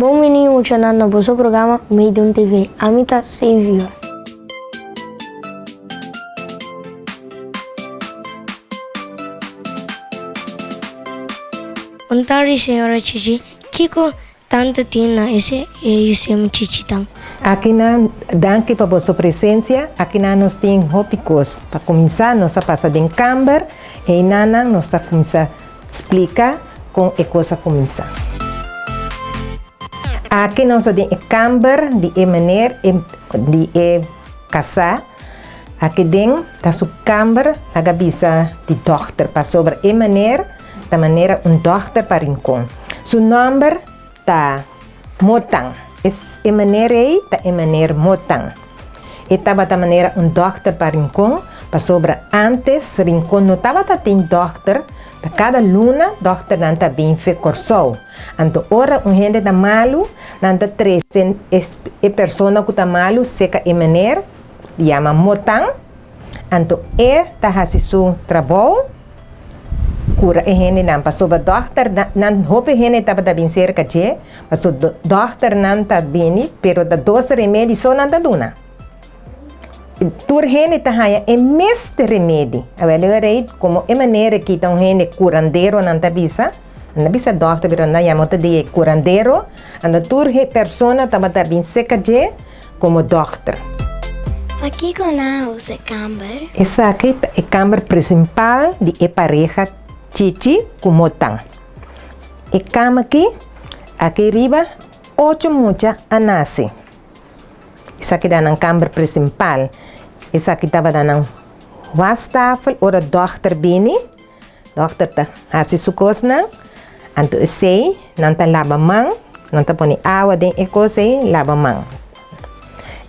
Bom menino channel na boso programa Medium TV. Amita Silvio. Ontari senhora Chichi, Kiko tanta tina esse Chichi tang. Aqui na danke para vossa presença. Aqui na nós tem hopicos para começar nossa passada em câmara e nana nós está começar explicar com a coisa começar. Aqui nós temos câmara de maneira de casar. Aqui dentro da sua câmara a cabeça de dochter para sobre a maneira da maneira dochter para rincon. Seu nome tá Motang. É maneira aí tá é maneira Motang. E tava da maneira dochter para rincon para sobre antes rincon não tava tem dochter. Da cada luna, dochter nanta bem fe corsou. Anto ora gente da malu, nanta três e persona que tá malu seca e maneira, chama Motang. Anto tá hasisu trabalho, cura e gente não passou ba dochter nan hope gente tava da bem cerca de, passou dochter nanta bem, pero da doce remédio só nanta duna. Tur gente tá haya é mestre remédio. Avelorei como é maneira que tão gente curandeiro nanta bisa dochter pero na yamota de curandeiro, anda tur persona tava da bem seca de como dochter. Aqui com a usa câmara. Essa aqui é a câmara principal de a pareja Chichi com Motang. E cama aqui riba 8 mucha anase. Essa aqui dá na câmara principal. Essa aqui estava dando wastafel, ora dochter bini. Dochter tá hasi sukosna. Anto sei, nanta lava mão, nanta poni água dentro e coisa lava mão.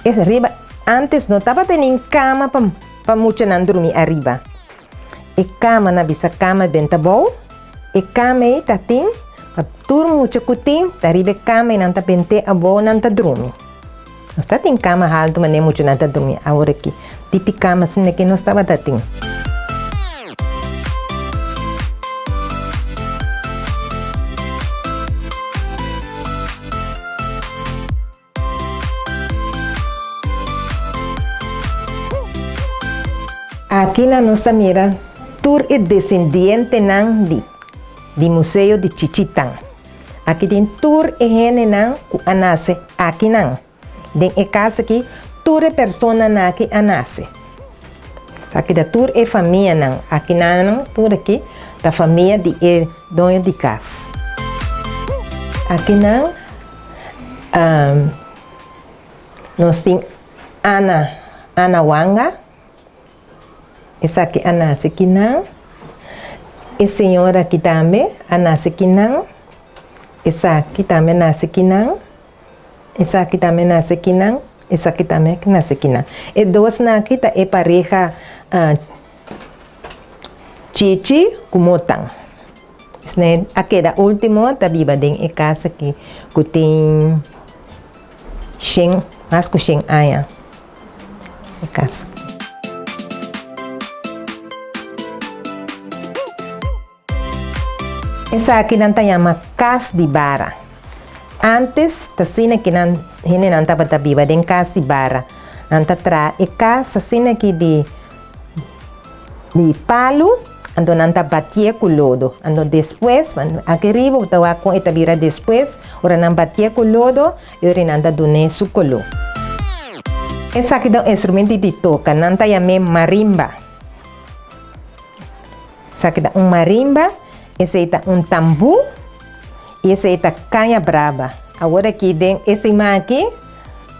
Essa riba antes não estava tendo cama para mucha não dormir arriba. E cama na bisa cama dentro bom. E cama aí tá tem, para turmo mucha kutim, tá riba cama e nanta pente a bom nanta dormir. Não está em cama alto, mas nem muito nada dormir. Agora aqui, tipo cama assim que não estava dating. Aqui na nossa mira, tour é descendente nan de museu de Chichitang. Aqui tem tour e gente nan ku anase aqui nan. Den e casa aqui, tour é persona na que anase. Aqui da tour é família não. Aqui não, tour aqui da família de dono de casa. Aqui não, nós temos Ana Wanga. Essa aqui anase aqui não. E senhora aqui também anase aqui não. Essa aqui também nasce aqui não. Essa aqui também nasce aqui não. Essa aqui também nasce aqui não. E duas aqui tá é pareja Chichi com Motang. Aqui da última tá viva dentro de casa aqui que tem Shen, mas com Shen Aya. É casa. Essa aqui não tá chama Casa de Bara. Antes, tasina que não estava viva dentro casa de Bara. Não tá tra e casa assim aqui de palo, ando não tá batia com lodo. Ando depois, aqui riba tava com eta vira depois, ora não batia com lodo, e ora não tá done su colo. Essa aqui é um instrumento de toca, não tá chama marimba. Essa aqui é marimba. Esse é tambu e esse é canha brava. Agora aqui tem esse aqui,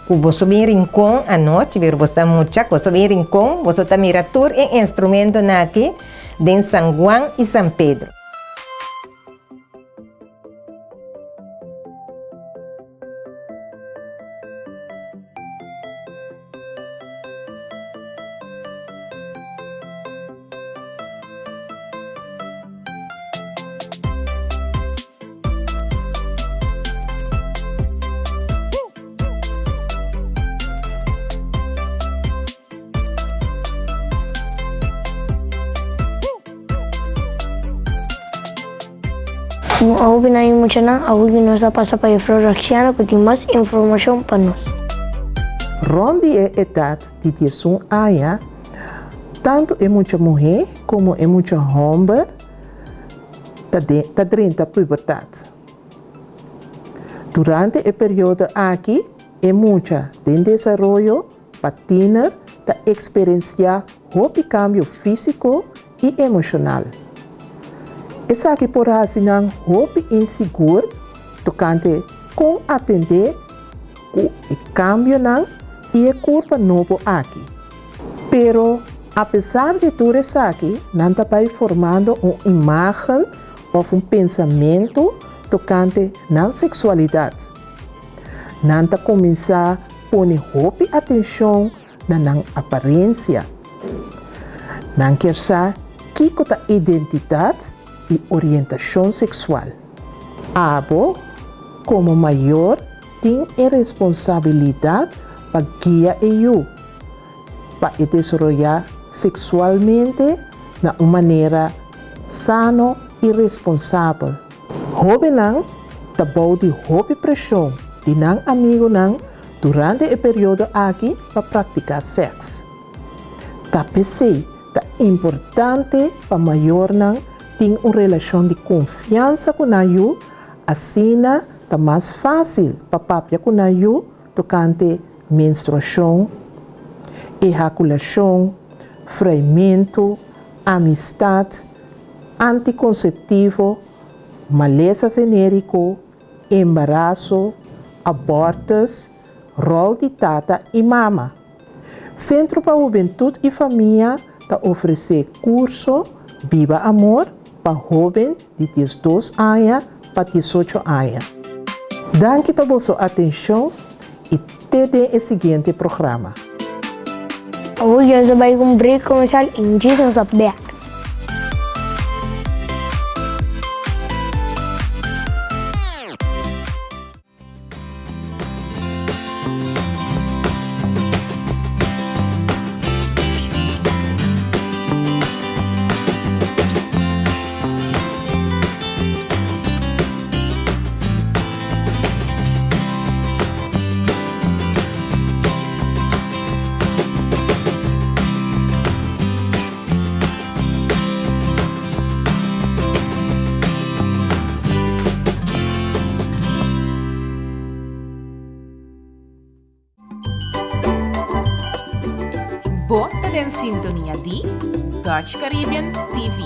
que você vem rincão à noite, você está muito, você vem rincão, você está mirando em instrumento aqui, de São Juan e São Pedro. Ako pinahin mo siya na, ako ginosa pa sa paifro Raxiana que tem mais informação para nós. Rondi é idade de 18 anos, tanto é muita mulher como é muita homem, está dentro da puberdade. Durante o período aqui, é muita de desenvolvimento para teener da experienciar o cambio físico e emocional. Essa aqui por assinar roupa inseguro, tocante com atender o cambio não e a curva novo aqui. Pero, apesar de tudo isso aqui, não está formando uma imagem ou pensamento tocante na sexualidade. Não está começar a pôr roupa atenção na aparência. Não quer saber que é identidade e orientação sexual. Abo, como maior, tem a responsabilidade para guiar eu para desenvolver sexualmente de uma maneira sana e responsável. Hobby não tá bom de hobby pressão de não amigo não durante o período aqui para praticar sexo. Tá pensei é importante para maior não ter uma relação de confiança com eu, assim tá mais fácil para papia com eu tocante menstruação, ejaculação, freimento, amistade, anticonceptivo, maleza venérico, embaraço, abortos, rol de tata e mama. Centro para Juventude e Família está oferecer curso Viva Amor para jovens de 12 anos para 18 anos. Danke para vossa atenção e até o seguinte programa. Ako ginosa ba yung break commercial in Jesus of Death. Bota en sintonia di Dutch Caribbean TV.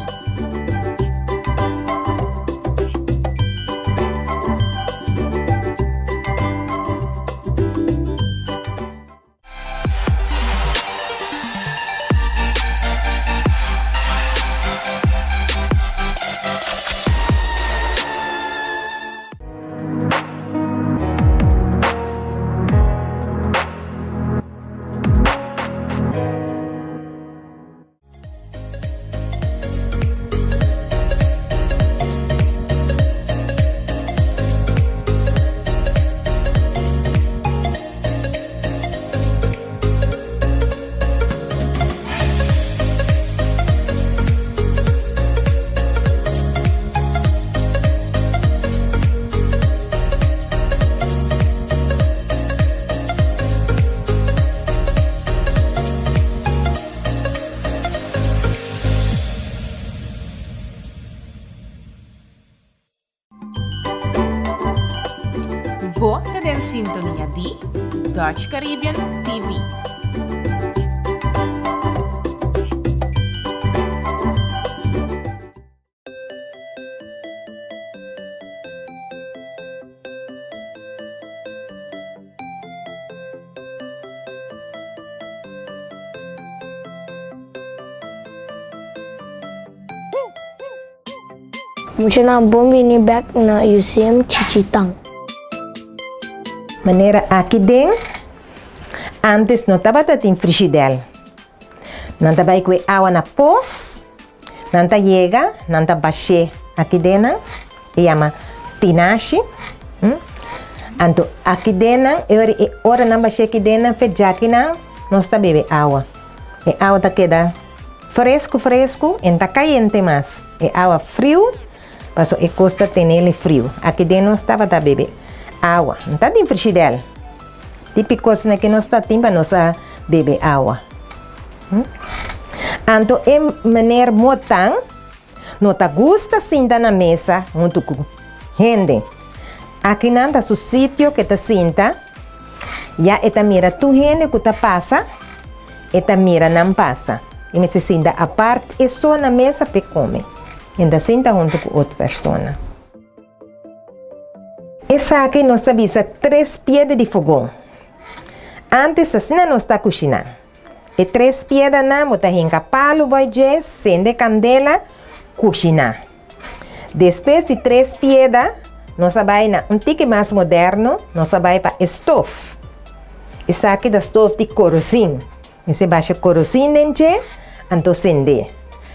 Bota en sintonia di Dutch Caribbean TV. Muna na bombi ni back na UCM Chichitang. Maneira aqui dentro, antes não estava em frigideira. Não estava com água na pós, não está chega, não está baixê aqui dentro, e chama tinache. Então aqui dentro, hora não baixê aqui dentro, fecha aqui não está bebendo água. E água está queda fresco, e está caliente mais. E água frio, Paso e costa tener frio. Aqui dentro nós estava a beber água. Não está de frigideira. Típico coisa que nós está timpa nós a beber água. Então, é maneira motang, não tá gusta sentar na mesa junto com gente. Aqui não tá o sítio que tá senta, já eta mira tu gente que tá passa, eta mira não passa. E me se senta a parte e só na mesa para comer. Ainda senta junto com outra pessoa. Essa aqui nós avisa 3 pedras de fogão. Antes assim nós está cozinhando. E 3 pedras na botar em palo, boije, acende candela, cozinhar. Depois de 3 pedras, nós vai na tique mais moderno, nós vai para estofa. Essa aqui da estofa de kerosene. Você baixa kerosene dentro, então acende.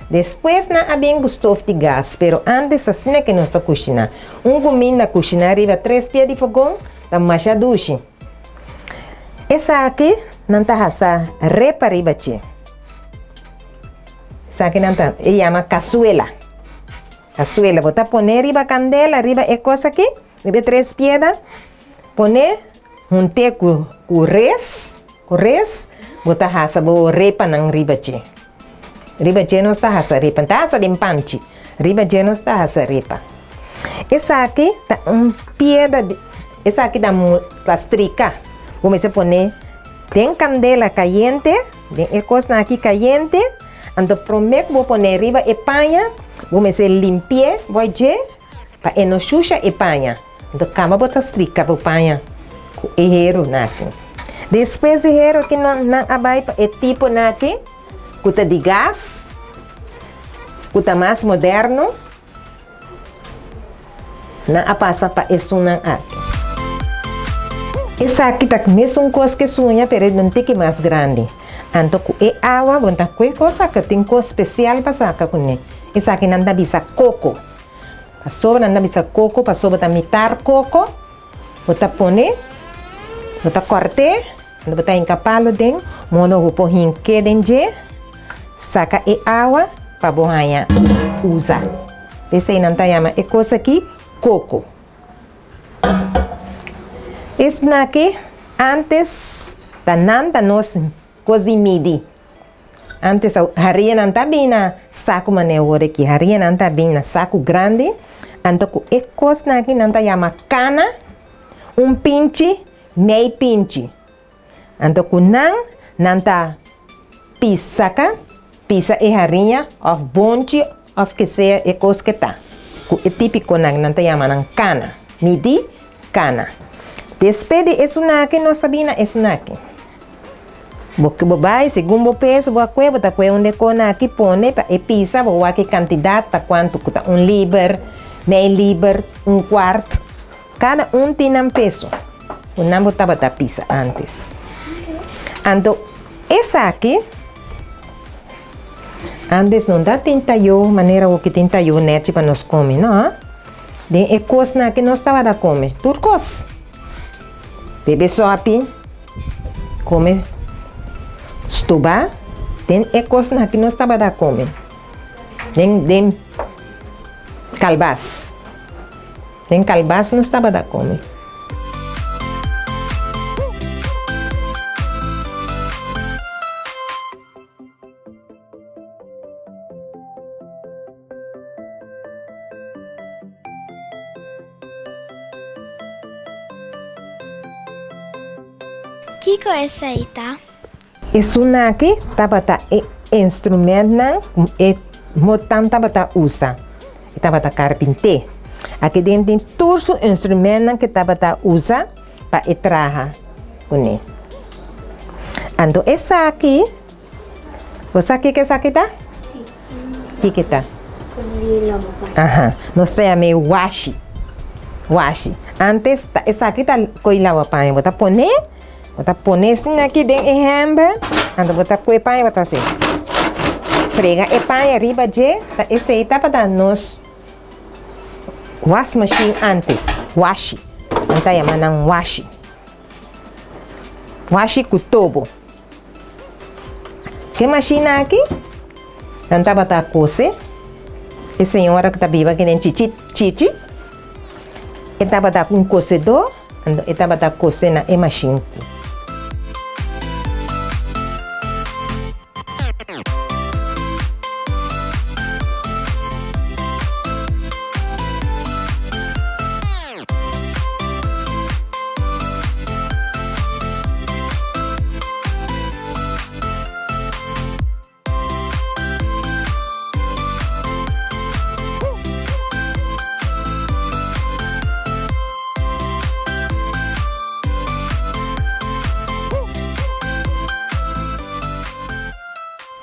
Depois na bem estofa de gás, pero antes assim é que nós está cozinhando. Comida cozinhar arriba 3 pedras de fogão, da macha duche. Essa aqui não está essa repa arriba, essa aqui não está, chama cazuela. Cazuela, botar poner arriba candela, arriba é coisa aqui, arriba 3 pedras, poner junte com res, botar essa repa na arriba, arriba não está essa repa, está essa de panchi, arriba não está essa repa. Essa aqui tá pedra, essa aqui dá plastrica. Vamos poner tem candela caliente, tem coisa aqui caliente, então prometo vou poner arriba e panha, vamos limpar, vou dizer, para não suja e panha. Então cama botar strica para panha, com erro aqui. Depois erro que não abai é tipo aqui, cuta de gás, cuta mais moderno, não passa para isso aqui. Essa aqui tá mesmo coisa que sonha, mas não tem que mais grande. Então, com a água, vou dar qualquer coisa que tem coisa especial para sacar com ele. Essa aqui não dá bisa coco. Para sobre não dá bisa coco, para sobre mitar coco. Vou poner, vou cortar, vou botar em capalo dentro, modo vou pôr em que dentro, saca a água para borrar usa. Esse aí não tá chama é coisa aqui coco. Esse aqui, antes da nanta nós cozinhamos. Antes a haria não tá bem na saco maneiro aqui, haria não tá bem na saco grande. Então com e coisa aqui não tá chama cana, pinche, meio pinche. Então com não tá pisa e harinha, of bonche, of que seja e coisa que tá. Com e típico não tá chama cana, midi cana. Depois de isso aqui, nós sabemos isso aqui. Porque vai, segundo o peso, vou botar onde aqui põe para pisa, vou aqui quantidade para quanto custa 1 libra, meio libra, 1 quarto. Cada tem um peso. Eu não vou botar pisa antes. Então, essa aqui, antes não dá tentaio, maneira que tentaio net para nós comer, não? De coisa que nós estava a comer, turcos. Bebe sopi, come stuba, tem coisa que nós estava a comer. Tem calbas. Tem calbas nós estava a comer. Que coisa aí, tá? Isso aqui tava instrumento e motan tava usa. Tava carpinteiro. Aqui dentro tem todos os instrumentos que tava usa para trabalhar com ele. Então essa aqui, você sabe que essa aqui tá? Sim. Que tá? Cozinha lá, Aham. Nós chamamos washi. Antes essa aqui tá coisa lá para botar poner. Botar poner assim aqui dentro e hamba. Então botar com o pai botar assim. Frega e pai arriba de, esse aí tá para dar nos wash machine antes, washi. Então chamam washi. Washi com tubo. Que máquina aqui? Então tá para cocer. E senhora que tá viva que tem chichi Chichi. Ita bata com cozedor, ita bata cozer na machine.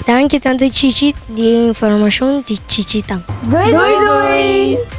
Danke, Tante Chichi, die Information, die Chichi dankt. Doei doei!